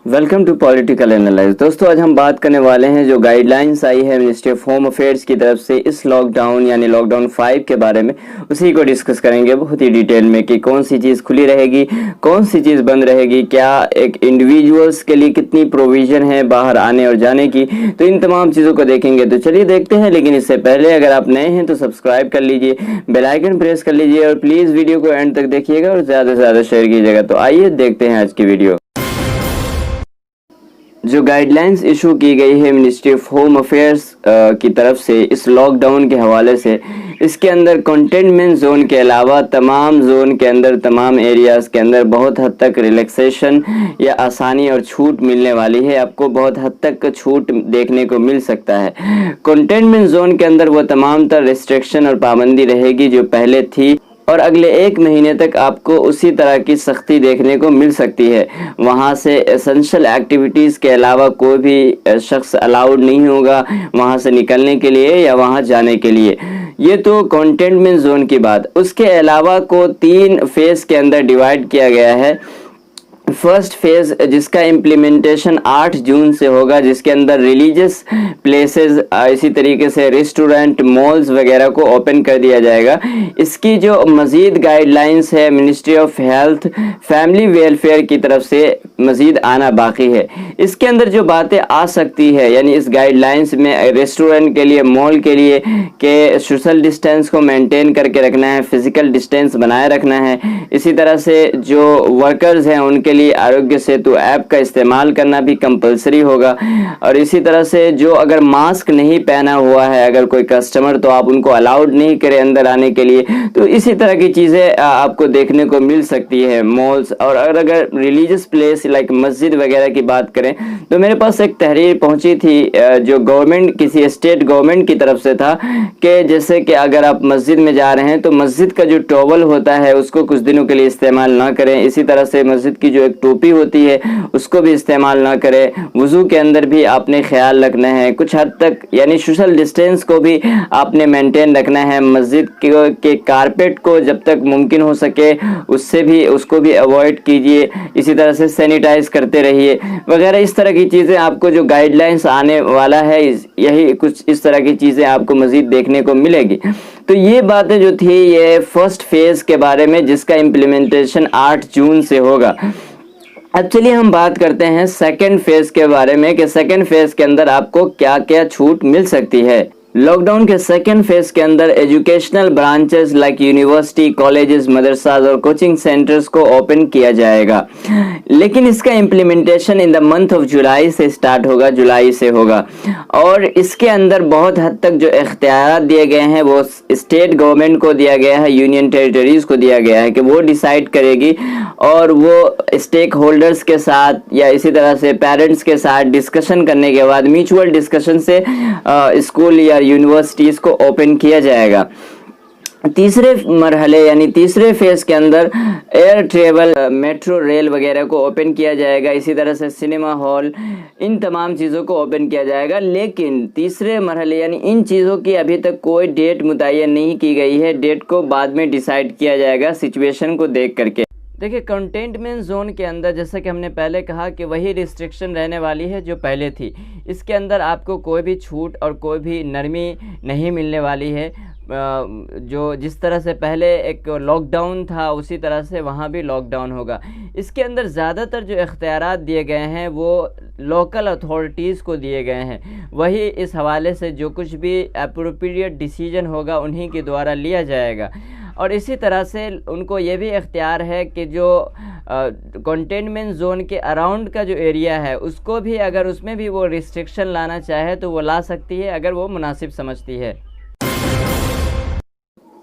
Welcome to political analyse. दोस्तों, आज हम बात करने वाले हैं जो गाइडलाइंस आई है मिनिस्ट्री ऑफ होम अफेयर्स की तरफ से इस लॉकडाउन यानी लॉकडाउन 5 के बारे में। उसी को डिस्कस करेंगे बहुत ही डिटेल में कि कौन सी चीज़ खुली रहेगी, कौन सी चीज़ बंद रहेगी, क्या एक इंडिविजुअल्स के लिए कितनी प्रोविजन है बाहर आने और जाने की। तो इन तमाम चीज़ों को देखेंगे। तो चलिए देखते हैं, लेकिन इससे पहले अगर आप नए हैं तो सब्सक्राइब कर लीजिए, बेल आइकन प्रेस कर लीजिए और प्लीज़ वीडियो को एंड तक देखिएगा और ज़्यादा से ज़्यादा शेयर कीजिएगा। तो आइए देखते हैं आज की वीडियो। जो गाइडलाइंस इशू की गई है मिनिस्ट्री ऑफ होम अफेयर्स की तरफ से इस लॉकडाउन के हवाले से, इसके अंदर कंटेनमेंट जोन के अलावा तमाम जोन के अंदर, तमाम एरियाज़ के अंदर बहुत हद तक रिलैक्सेशन या आसानी और छूट मिलने वाली है। आपको बहुत हद तक छूट देखने को मिल सकता है। कंटेनमेंट जोन के अंदर वो तमाम तरह रिस्ट्रिक्शन और पाबंदी रहेगी जो पहले थी और अगले 1 महीने तक आपको उसी तरह की सख्ती देखने को मिल सकती है। वहाँ से एसेंशियल एक्टिविटीज़ के अलावा कोई भी शख्स अलाउड नहीं होगा वहाँ से निकलने के लिए या वहाँ जाने के लिए। ये तो कंटेनमेंट जोन की बात। उसके अलावा को 3 फेज़ के अंदर डिवाइड किया गया है। फर्स्ट फेज जिसका इम्प्लीमेंटेशन 8 जून से होगा, जिसके अंदर रिलीजियस प्लेसेस, इसी तरीके से रेस्टोरेंट, मॉल्स वगैरह को ओपन कर दिया जाएगा। इसकी जो मज़ीद गाइडलाइंस है ministry of health family welfare की तरफ से मज़ीद आना बाकी है। इसके अंदर जो बातें आ सकती है, यानी इस गाइडलाइंस में रेस्टोरेंट के लिए, मॉल के लिए के सोशल डिस्टेंस को मेंटेन करके रखना है, फिज़िकल डिस्टेंस बनाए रखना है। इसी तरह से जो वर्कर्स हैं उनके लिए आरोग्य सेतु ऐप का इस्तेमाल करना भी कंपलसरी होगा। और इसी तरह से जो अगर मास्क नहीं पहना हुआ है अगर कोई कस्टमर, तो आप उनको अलाउड नहीं करें अंदर आने के लिए। तो इसी तरह की चीज़ें आपको देखने को मिल सकती है मॉल्स। और अगर रिलीजियस प्लेस लाइक मस्जिद वगैरह की बात करें तो मेरे पास एक तहरीर पहुंची थी जो गवर्नमेंट, किसी स्टेट गवर्नमेंट की तरफ से था कि जैसे कि अगर आप मस्जिद में जा रहे हैं तो मस्जिद का जो टॉवल होता है उसको कुछ दिनों के लिए इस्तेमाल ना करें। इसी तरह से मस्जिद की जो एक टोपी होती है उसको भी इस्तेमाल ना करें। वुजू के अंदर भी आपने ख्याल रखना है कुछ हद तक, यानी सोशल डिस्टेंस को भी आपने मेंटेन रखना है। मस्जिद के कारपेट को जब तक मुमकिन हो सके उसको भी अवॉइड कीजिए। इसी तरह से सैनिटाइज करते रहिए वगैरह। इस तरह की चीज़ें आपको जो गाइडलाइंस आने वाला है, यही कुछ इस तरह की चीज़ें आपको मज़ीद देखने को मिलेगी। तो ये बातें जो थी ये फर्स्ट फेज़ के बारे में, जिसका इम्प्लीमेंटेशन 8 जून से होगा। अब चलिए हम बात करते हैं सेकंड फेज़ के बारे में कि सेकंड फेज़ के अंदर आपको क्या क्या छूट मिल सकती है। लॉकडाउन के सेकेंड फेज के अंदर educational branches like university, colleges, madrasas और कोचिंग सेंटर्स को ओपन किया जाएगा, लेकिन इसका implementation in the month of July से स्टार्ट होगा, जुलाई से होगा। और इसके अंदर बहुत हद तक जो इख्तियार दिए गए हैं वो स्टेट गवर्नमेंट को दिया गया है, यूनियन टेरिटरीज को दिया गया है कि वो डिसाइड करेगी और वो स्टेक होल्डर्स के साथ या इसी तरह से पेरेंट्स के साथ डिस्कशन करने के बाद, म्यूचुअल डिस्कशन से स्कूल या यूनिवर्सिटीज को ओपन किया जाएगा। तीसरे मरहले यानी तीसरे फेज के अंदर एयर ट्रेवल, मेट्रो रेल वगैरह को ओपन किया जाएगा। इसी तरह से सिनेमा हॉल, इन तमाम चीज़ों को ओपन किया जाएगा। लेकिन तीसरे मरहले यानी इन चीज़ों की अभी तक कोई डेट मुतय्यन नहीं की गई है। डेट को बाद में डिसाइड किया जाएगा सिचुएशन को देख करके। देखिए, कंटेनमेंट जोन के अंदर जैसा कि हमने पहले कहा कि वही रिस्ट्रिक्शन रहने वाली है जो पहले थी। इसके अंदर आपको कोई भी छूट और कोई भी नरमी नहीं मिलने वाली है। जो जिस तरह से पहले एक लॉकडाउन था उसी तरह से वहाँ भी लॉकडाउन होगा। इसके अंदर ज़्यादातर जो इख्तियारात दिए गए हैं वो लोकल अथॉरिटीज़ को दिए गए हैं। वही इस हवाले से जो कुछ भी एप्रोप्रिएट डिसीजन होगा उन्हीं के द्वारा लिया जाएगा। और इसी तरह से उनको ये भी इख्तियार है कि जो कंटेनमेंट जोन के अराउंड का जो एरिया है उसको भी, अगर उसमें भी वो रिस्ट्रिक्शन लाना चाहे तो वो ला सकती है अगर वो मुनासिब समझती है।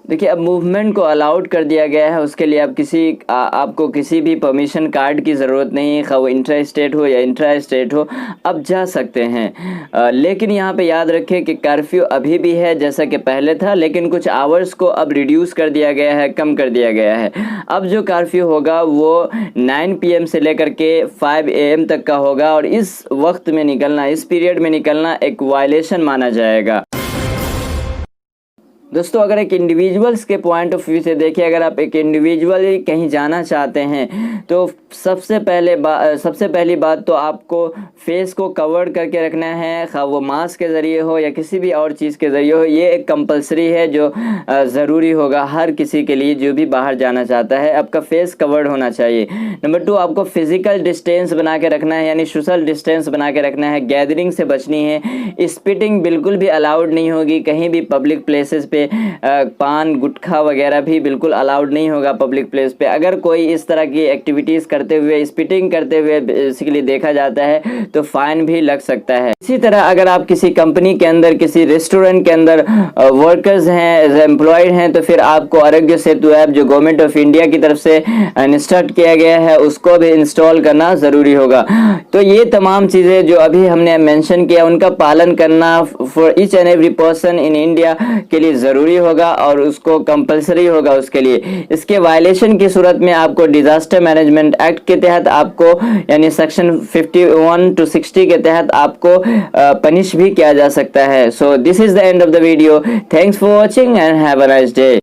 देखिए, अब मूवमेंट को अलाउड कर दिया गया है। उसके लिए आपको किसी भी परमिशन कार्ड की ज़रूरत नहीं, खा वो इंट्रा स्टेट हो या इंट्रा स्टेट हो, अब जा सकते हैं। लेकिन यहाँ पे याद रखें कि कर्फ्यू अभी भी है जैसा कि पहले था, लेकिन कुछ आवर्स को अब रिड्यूस कर दिया गया है, कम कर दिया गया है। अब जो कर्फ्यू होगा वो 9 PM से लेकर के 5 AM तक का होगा और इस वक्त में निकलना, इस पीरियड में निकलना एक वायलेशन माना जाएगा। दोस्तों अगर एक इंडिविजुअल्स के पॉइंट ऑफ व्यू से देखिए, अगर आप एक इंडिविजुअली कहीं जाना चाहते हैं तो सबसे पहली बात तो आपको फेस को कवर करके रखना है, खा वो मास्क के ज़रिए हो या किसी भी और चीज़ के ज़रिए हो। ये एक कंपलसरी है जो ज़रूरी होगा हर किसी के लिए जो भी बाहर जाना चाहता है, आपका फेस कवर्ड होना चाहिए। नंबर 2, आपको फिज़िकल डिस्टेंस बना के रखना है, यानी सोशल डिस्टेंस बना के रखना है, गैदरिंग से बचनी है। स्पिटिंग बिल्कुल भी अलाउड नहीं होगी कहीं भी पब्लिक प्लेसेस पे। पान गुटखा वगैरह भी बिल्कुल अलाउड नहीं होगा पब्लिक प्लेस पे। अगर कोई इस तरह की एक्टिविटीज़ करते हुए, स्पिटिंग करते हुए बेसिकली देखा जाता है तो फाइन भी लग सकता है। इसी तरह अगर आप किसी कंपनी के अंदर, किसी रेस्टोरेंट के अंदर वर्कर्स हैं, एम्प्लॉयड हैं, तो फिर आपको आरोग्य सेतु ऐप जो गवर्नमेंट ऑफ इंडिया की तरफ से इंस्टॉल किया गया है उसको भी इंस्टॉल करना ज़रूरी होगा। तो ये तमाम चीज़ें जो अभी हमने मेंशन किया उनका पालन करना for each and every person in India के लिए ज़रूरी होगा और उसको कंपलसरी होगा उसके लिए। इसके वायलेशन की सूरत में आपको डिजास्टर मैनेजमेंट एक्ट के तहत आपको यानी सेक्शन 51 to 60 के तहत आपको पनिश भी किया जा सकता है। So this is the end of the video. Thanks for watching and have a nice day.